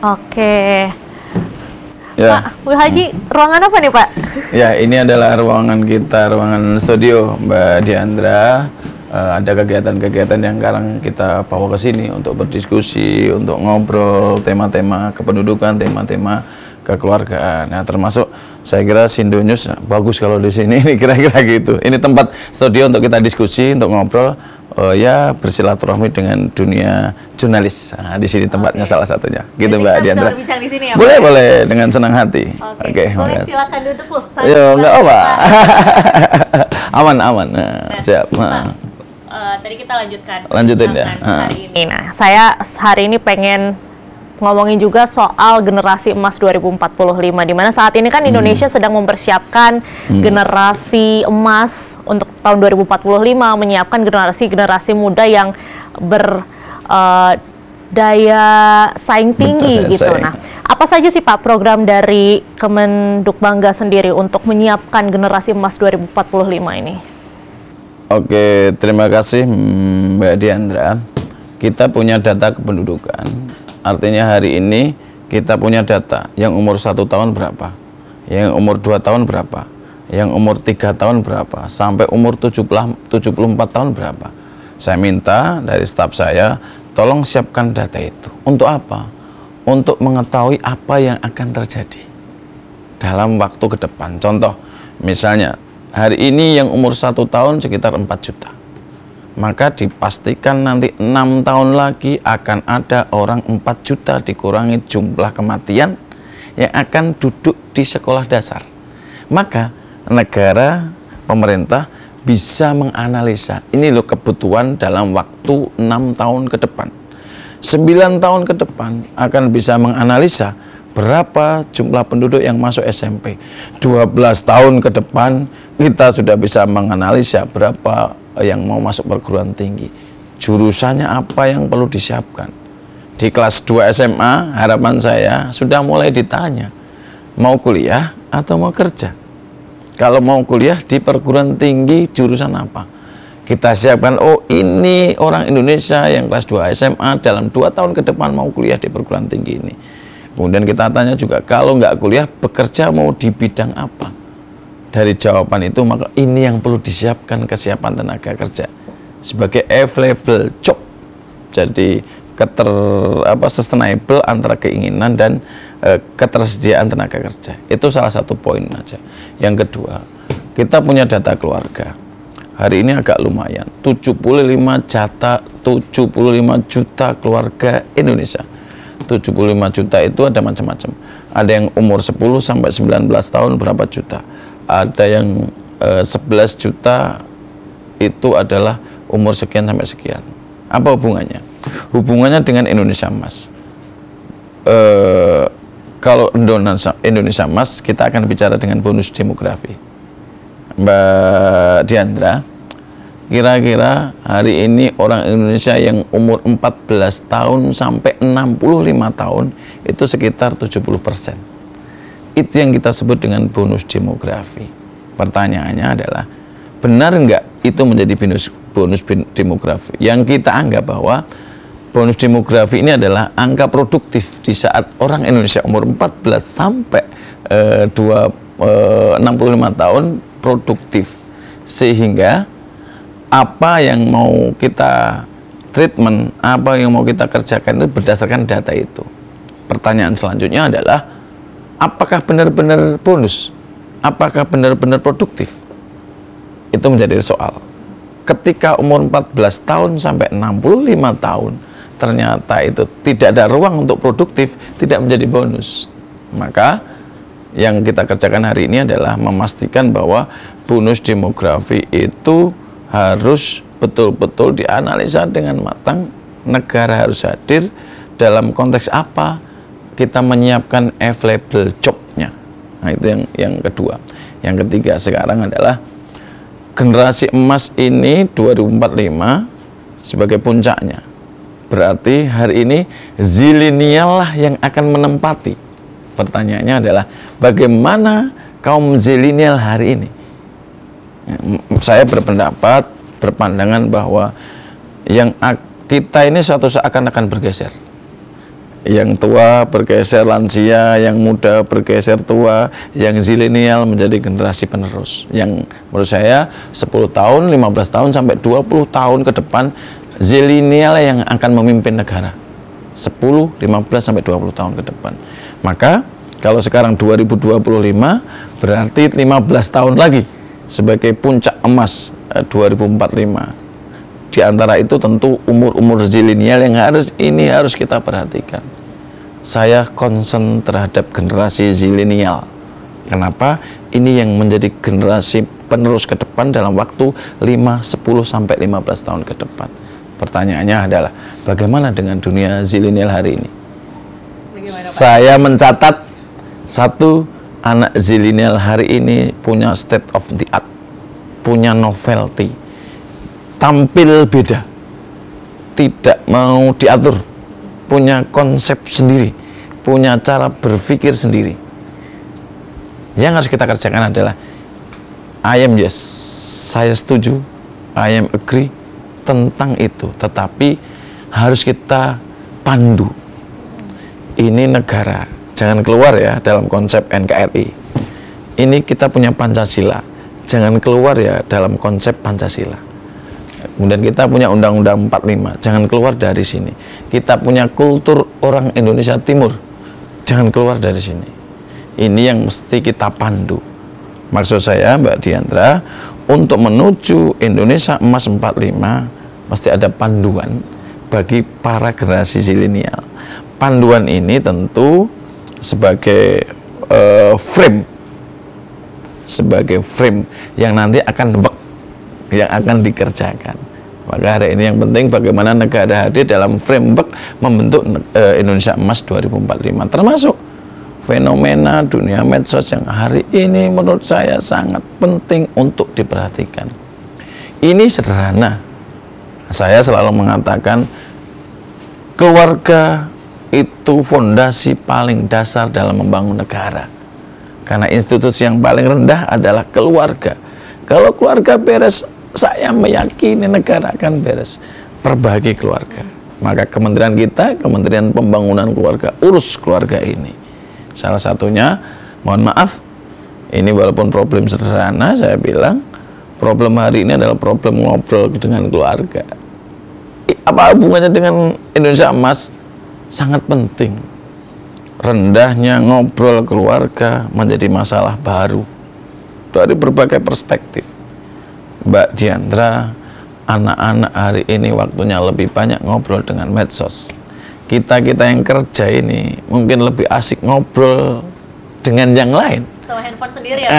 Oke. Ya. Pak, Bu Haji, ruangan apa nih Pak? Ya, ini adalah ruangan kita, ruangan studio Mbak Diandra. Ada kegiatan-kegiatan yang sekarang kita bawa ke sini untuk berdiskusi, untuk ngobrol tema-tema kependudukan, tema-tema kekeluargaan. Nah, termasuk saya kira Sindo News bagus kalau di sini, ini kira-kira gitu. Ini tempat studio untuk kita diskusi, untuk ngobrol, ya bersilaturahmi dengan dunia jurnalis. Nah, di sini tempatnya salah satunya. Gitu Mbak Diandra. Berbincang di sini ya, boleh, Pak? boleh dengan senang hati. Oke, boleh silakan duduk loh. Yo, nggak apa. Aman. Nah, siap. Tadi kita lanjutkan. Lanjutin ya. Hari ini. Nah, saya hari ini pengen ngomongin juga soal generasi emas 2045, di mana saat ini kan Indonesia sedang mempersiapkan generasi emas untuk tahun 2045, menyiapkan generasi muda yang berdaya saing tinggi gitu. Nah, apa saja sih Pak program dari Kemendukbangga sendiri untuk menyiapkan generasi emas 2045 ini? Oke, terima kasih Mbak Diandra. Kita punya data kependudukan. Artinya hari ini kita punya data yang umur 1 tahun berapa, yang umur 2 tahun berapa, yang umur 3 tahun berapa, sampai umur 74 tahun berapa. Saya minta dari staf saya, tolong siapkan data itu. Untuk apa? Untuk mengetahui apa yang akan terjadi dalam waktu ke depan. Contoh, misalnya hari ini yang umur 1 tahun sekitar 4 juta. Maka dipastikan nanti 6 tahun lagi akan ada orang 4 juta dikurangi jumlah kematian yang akan duduk di sekolah dasar. Maka negara, pemerintah bisa menganalisa, ini loh kebutuhan dalam waktu 6 tahun ke depan. 9 tahun ke depan akan bisa menganalisa berapa jumlah penduduk yang masuk SMP. 12 tahun ke depan kita sudah bisa menganalisa berapa yang mau masuk perguruan tinggi, jurusannya apa yang perlu disiapkan. Di kelas 2 SMA harapan saya sudah mulai ditanya mau kuliah atau mau kerja. Kalau mau kuliah di perguruan tinggi jurusan apa, kita siapkan. Oh, ini orang Indonesia yang kelas 2 SMA dalam 2 tahun ke depan mau kuliah di perguruan tinggi ini. Kemudian kita tanya juga, kalau nggak kuliah bekerja mau di bidang apa. Dari jawaban itu, maka ini yang perlu disiapkan, kesiapan tenaga kerja sebagai available job. Jadi sustainable antara keinginan dan ketersediaan tenaga kerja. Itu salah satu poin aja. Yang kedua, kita punya data keluarga. Hari ini agak lumayan, 75 juta keluarga Indonesia. 75 juta itu ada macam-macam. Ada yang umur 10 sampai 19 tahun berapa juta. Ada yang 11 juta itu adalah umur sekian sampai sekian. Apa hubungannya? Hubungannya dengan Indonesia Emas. Kalau Indonesia Emas, kita akan bicara dengan bonus demografi. Mbak Diandra, kira-kira hari ini orang Indonesia yang umur 14 tahun sampai 65 tahun itu sekitar 70%. Itu yang kita sebut dengan bonus demografi. Pertanyaannya adalah, benar nggak itu menjadi bonus demografi? Yang kita anggap bahwa bonus demografi ini adalah angka produktif di saat orang Indonesia umur 14 sampai 65 tahun produktif. Sehingga apa yang mau kita treatment, apa yang mau kita kerjakan itu berdasarkan data itu. Pertanyaan selanjutnya adalah, apakah benar-benar bonus? Apakah benar-benar produktif? Itu menjadi soal. Ketika umur 14 tahun sampai 65 tahun, ternyata itu tidak ada ruang untuk produktif, tidak menjadi bonus. Maka yang kita kerjakan hari ini adalah memastikan bahwa bonus demografi itu harus betul-betul dianalisa dengan matang. Negara harus hadir dalam konteks apa kita menyiapkan available job-nya. Nah, itu yang kedua. Yang ketiga sekarang adalah generasi emas ini 2045 sebagai puncaknya. Berarti hari ini zilenial lah yang akan menempati. Pertanyaannya adalah, bagaimana kaum zilenial hari ini? Saya berpandangan bahwa yang kita ini suatu saat akan bergeser. Yang tua bergeser lansia, yang muda bergeser tua, yang zilenial menjadi generasi penerus. Yang menurut saya 10 tahun, 15 tahun sampai 20 tahun ke depan zilenial yang akan memimpin negara. 10, 15 sampai 20 tahun ke depan. Maka kalau sekarang 2025 berarti 15 tahun lagi sebagai puncak emas 2045. Di antara itu tentu umur-umur zilenial yang harus kita perhatikan. Saya concern terhadap generasi zilenial. Kenapa? Ini yang menjadi generasi penerus ke depan dalam waktu 5, 10 sampai 15 tahun ke depan. Pertanyaannya adalah bagaimana dengan dunia zilenial hari ini? Bagaimana, Pak? Saya mencatat satu, anak zilenial hari ini punya state of the art, punya novelty, tampil beda, tidak mau diatur, punya konsep sendiri, punya cara berpikir sendiri. Yang harus kita kerjakan adalah I am yes, saya setuju, I am agree tentang itu, tetapi harus kita pandu. Ini negara, jangan keluar ya dalam konsep NKRI. Ini kita punya Pancasila, jangan keluar ya dalam konsep Pancasila. Kemudian kita punya Undang-Undang 45, jangan keluar dari sini. Kita punya kultur orang Indonesia Timur, jangan keluar dari sini. Ini yang mesti kita pandu. Maksud saya, Mbak Diandra, untuk menuju Indonesia Emas 45, mesti ada panduan bagi para generasi zilenial. Panduan ini tentu sebagai frame yang nanti akan yang akan dikerjakan. Maka hari ini yang penting bagaimana negara hadir dalam framework membentuk Indonesia Emas 2045, termasuk fenomena dunia medsos yang hari ini menurut saya sangat penting untuk diperhatikan. Ini sederhana. Saya selalu mengatakan keluarga itu fondasi paling dasar dalam membangun negara. Karena institusi yang paling rendah adalah keluarga. Kalau keluarga beres, saya meyakini negara akan beres. Perbaiki keluarga. Maka kementerian kita, Kementerian Pembangunan Keluarga, urus keluarga ini. Salah satunya, mohon maaf, ini walaupun problem sederhana, saya bilang, problem hari ini adalah problem ngobrol dengan keluarga. Apa hubungannya dengan Indonesia Emas? Sangat penting. Rendahnya ngobrol keluarga menjadi masalah baru dari berbagai perspektif. Mbak Diandra, anak-anak hari ini waktunya lebih banyak ngobrol dengan medsos. Kita-kita yang kerja ini mungkin lebih asik ngobrol dengan yang lain. Sama handphone sendiri ya?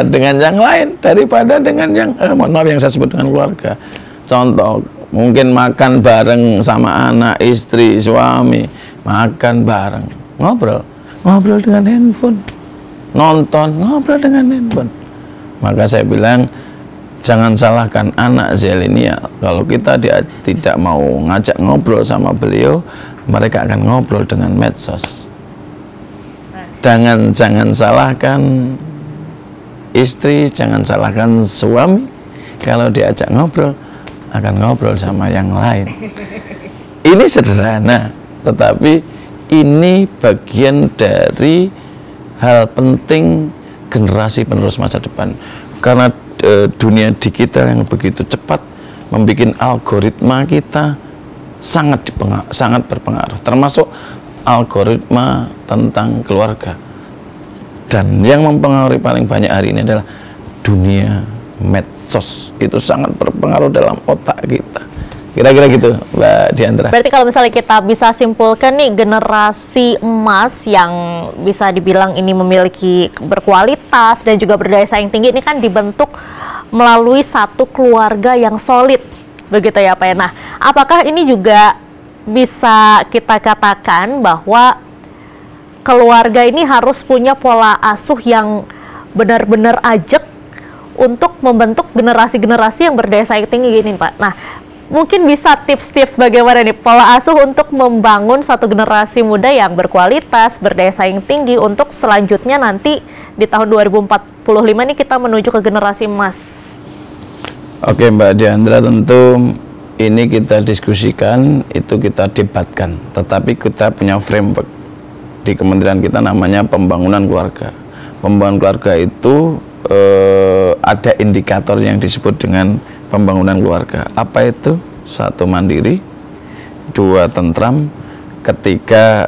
Dengan yang lain daripada dengan yang, mohon maaf yang saya sebut dengan keluarga. Contoh, mungkin makan bareng sama anak, istri, suami, makan bareng, ngobrol dengan handphone, nonton, ngobrol dengan handphone. Maka saya bilang, jangan salahkan anak zilenial. Kalau kita tidak mau ngajak ngobrol sama beliau, mereka akan ngobrol dengan medsos. Jangan salahkan istri, jangan salahkan suami. Kalau diajak ngobrol, akan ngobrol sama yang lain. Ini sederhana, tetapi ini bagian dari hal penting generasi penerus masa depan. Karena dunia digital yang begitu cepat membuat algoritma kita sangat berpengaruh, termasuk algoritma tentang keluarga. Dan yang mempengaruhi paling banyak hari ini adalah dunia medsos. Itu sangat berpengaruh dalam otak kita. Kira-kira gitu, Mbak Diandra. Berarti kalau misalnya kita bisa simpulkan nih, generasi emas yang bisa dibilang ini memiliki berkualitas dan juga berdaya saing tinggi ini kan dibentuk melalui satu keluarga yang solid, begitu ya Pak. Nah, apakah ini juga bisa kita katakan bahwa keluarga ini harus punya pola asuh yang benar-benar ajak untuk membentuk generasi-generasi yang berdaya saing tinggi ini, Pak? Nah, mungkin bisa tips-tips bagaimana nih pola asuh untuk membangun satu generasi muda yang berkualitas, berdaya saing tinggi untuk selanjutnya nanti di tahun 2045 ini kita menuju ke generasi emas. Oke Mbak Diandra, tentu ini kita diskusikan, itu kita debatkan, tetapi kita punya framework di kementerian kita namanya pembangunan keluarga. Pembangunan keluarga itu ada indikator yang disebut dengan pembangunan keluarga. Apa itu? 1, mandiri, 2, tentram, ketiga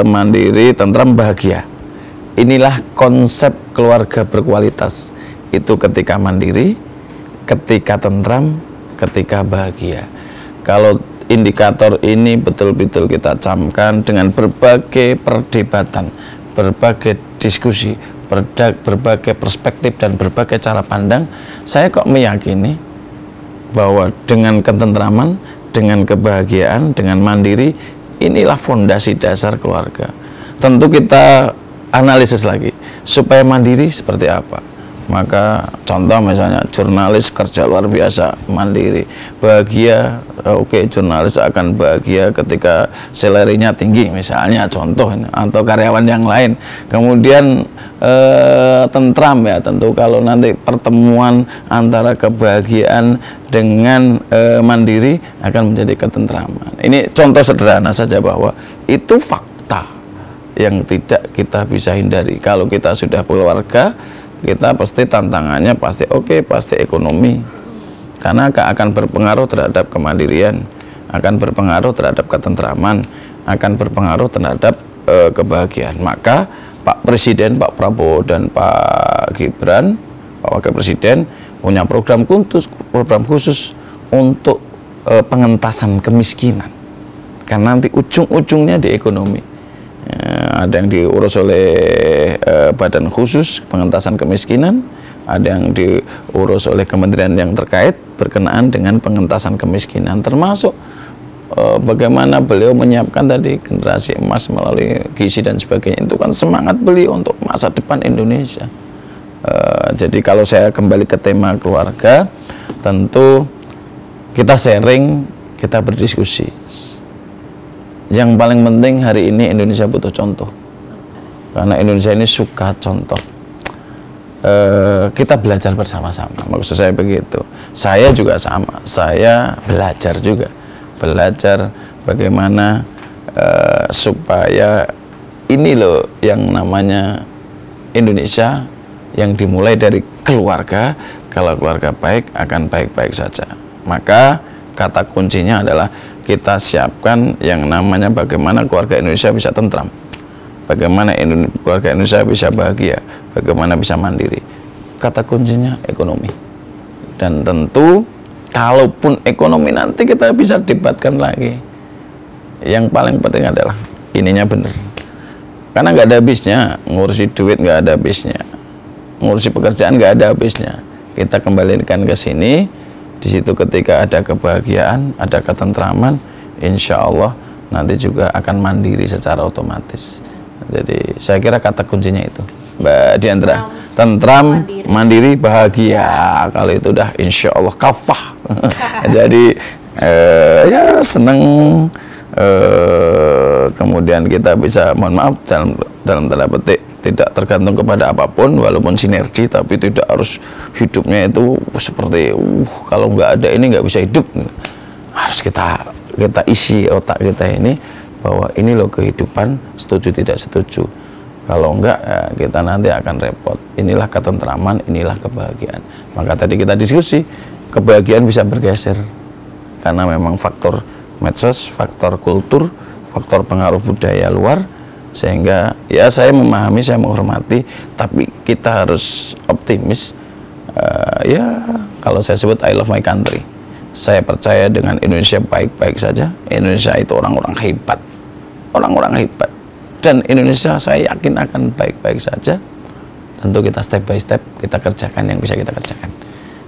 mandiri, tentram, bahagia. Inilah konsep keluarga berkualitas. Itu ketika mandiri, ketika tentram, ketika bahagia. Kalau indikator ini betul-betul kita camkan dengan berbagai perdebatan, berbagai diskusi, berbagai perspektif dan berbagai cara pandang, saya kok meyakini bahwa dengan ketentraman, dengan kebahagiaan, dengan mandiri, inilah fondasi dasar keluarga. Tentu kita analisis lagi supaya mandiri seperti apa. Maka contoh misalnya jurnalis kerja luar biasa, mandiri, bahagia, oke, jurnalis akan bahagia ketika salary-nya tinggi misalnya, contoh ini, atau karyawan yang lain. Kemudian tentram ya, tentu kalau nanti pertemuan antara kebahagiaan dengan mandiri akan menjadi ketentraman. Ini contoh sederhana saja bahwa itu fakta yang tidak kita bisa hindari. Kalau kita sudah keluarga, kita pasti tantangannya pasti pasti ekonomi, karena akan berpengaruh terhadap kemandirian, akan berpengaruh terhadap ketentraman, akan berpengaruh terhadap kebahagiaan. Maka Pak Presiden, Pak Prabowo dan Pak Gibran, Pak Wakil Presiden punya program khusus untuk pengentasan kemiskinan, karena nanti ujung-ujungnya di ekonomi. Ada yang diurus oleh badan khusus pengentasan kemiskinan, ada yang diurus oleh kementerian yang terkait berkenaan dengan pengentasan kemiskinan, termasuk bagaimana beliau menyiapkan tadi generasi emas melalui gizi dan sebagainya. Itu kan semangat beliau untuk masa depan Indonesia. Jadi kalau saya kembali ke tema keluarga, tentu kita sharing, kita berdiskusi. Yang paling penting hari ini Indonesia butuh contoh, karena Indonesia ini suka contoh. Kita belajar bersama-sama, maksud saya begitu. Saya juga sama, saya belajar juga, belajar bagaimana supaya ini loh yang namanya Indonesia yang dimulai dari keluarga. Kalau keluarga baik, akan baik-baik saja. Maka kata kuncinya adalah kita siapkan yang namanya bagaimana keluarga Indonesia bisa tentram, bagaimana keluarga Indonesia bisa bahagia, bagaimana bisa mandiri. Kata kuncinya ekonomi. Dan tentu kalaupun ekonomi nanti kita bisa debatkan lagi, yang paling penting adalah ininya benar, karena nggak ada habisnya ngurusi duit, nggak ada habisnya ngurusi pekerjaan, nggak ada habisnya. Kita kembalikan ke sini. Di situ ketika ada kebahagiaan, ada ketentraman, insya Allah nanti juga akan mandiri secara otomatis. Jadi saya kira kata kuncinya itu, Mbak Diandra. Tentram, mandiri, bahagia. Kalau itu udah insya Allah kafah. Jadi ya senang. Kemudian kita bisa, mohon maaf dalam tanda petik, tidak tergantung kepada apapun, walaupun sinergi, tapi tidak harus hidupnya itu seperti kalau nggak ada ini nggak bisa hidup. Harus kita isi otak kita ini bahwa ini loh kehidupan, setuju tidak setuju. Kalau enggak ya kita nanti akan repot. Inilah ketentraman, inilah kebahagiaan. Maka tadi kita diskusi, kebahagiaan bisa bergeser karena memang faktor medsos, faktor kultur, faktor pengaruh budaya luar, sehingga ya saya memahami, saya menghormati, tapi kita harus optimis. Ya kalau saya sebut I love my country, saya percaya dengan Indonesia baik-baik saja. Indonesia itu orang-orang hebat, dan Indonesia saya yakin akan baik-baik saja. Tentu kita step by step kita kerjakan yang bisa kita kerjakan.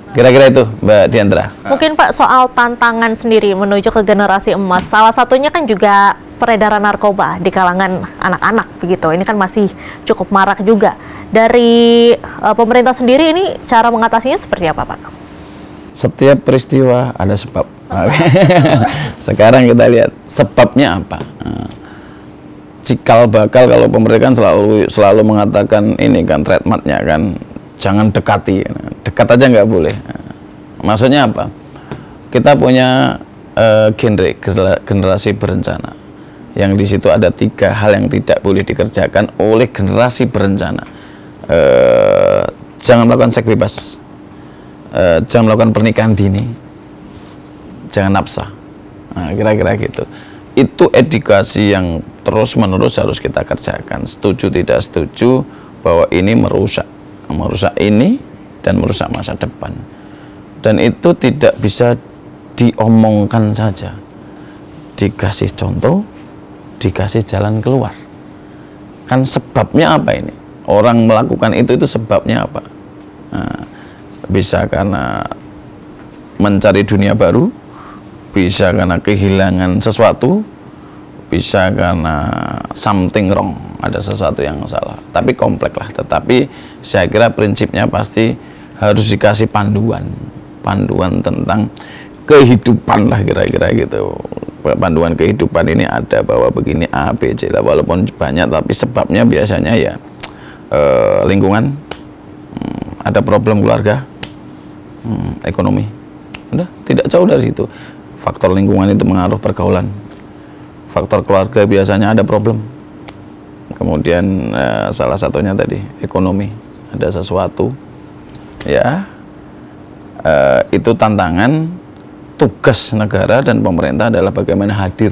Kira-kira itu Mbak Diandra. Mungkin Pak, soal tantangan sendiri menuju ke generasi emas, salah satunya kan juga peredaran narkoba di kalangan anak-anak begitu. Ini kan masih cukup marak juga. Dari pemerintah sendiri ini cara mengatasinya seperti apa Pak? Setiap peristiwa ada sebab. Sekarang kita lihat sebabnya apa. Cikal bakal kalau pemerintah kan selalu mengatakan ini kan trademarknya kan, jangan dekati, dekat aja nggak boleh. Maksudnya apa? kita punya generasi berencana, yang di situ ada 3 hal yang tidak boleh dikerjakan oleh generasi berencana. Jangan melakukan seks bebas, jangan melakukan pernikahan dini, jangan nafsa. Nah, kira-kira gitu. Itu edukasi yang terus-menerus harus kita kerjakan. Setuju tidak setuju bahwa ini merusak ini dan merusak masa depan. Dan itu tidak bisa diomongkan saja. Dikasih contoh, dikasih jalan keluar. Kan sebabnya apa ini? Orang melakukan itu sebabnya apa? Nah, bisa karena mencari dunia baru, bisa karena kehilangan sesuatu, bisa karena something wrong, ada sesuatu yang salah. Tapi kompleks lah. Tetapi saya kira prinsipnya pasti harus dikasih panduan tentang kehidupan lah, kira-kira gitu. Panduan kehidupan ini ada bahwa begini A, B, C lah, walaupun banyak, tapi sebabnya biasanya ya lingkungan, ada problem keluarga, ekonomi. Udah, tidak jauh dari situ. Faktor lingkungan itu mengaruh pergaulan. Faktor keluarga biasanya ada problem. Kemudian salah satunya tadi ekonomi, ada sesuatu. Ya, itu tantangan. Tugas negara dan pemerintah adalah bagaimana hadir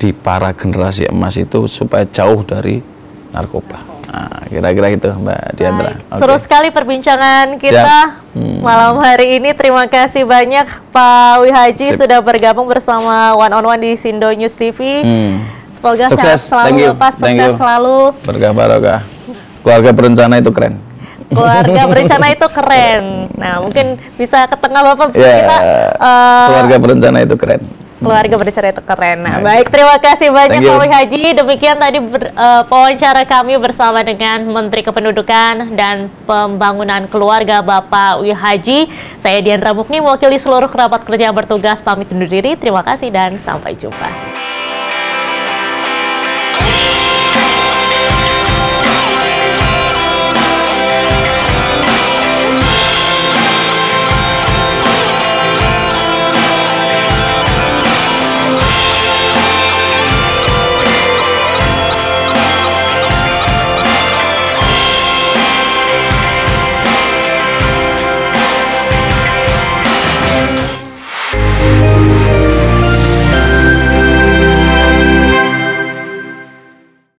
di para generasi emas itu supaya jauh dari narkoba. Nah, kira-kira itu, Mbak Diandra. Okay. Seru sekali perbincangan kita malam hari ini. Terima kasih banyak Pak Wihaji sudah bergabung bersama One on One di Sindo News TV. Semoga sehat selalu, Bapak. Sukses selalu. Berkah barokah. Keluarga berencana itu keren. Keluarga berencana itu keren. Nah, mungkin bisa ke tengah Bapak kita. Keluarga berencana itu keren. Keluarga berencana itu keren. Nah, baik, terima kasih banyak Pak Wihaji. Demikian tadi wawancara kami bersama dengan Menteri Kependudukan dan Pembangunan Keluarga Bapak Wihaji. Saya Diandra Mukni, mewakili seluruh kerabat kerja yang bertugas, pamit undur diri. Terima kasih dan sampai jumpa.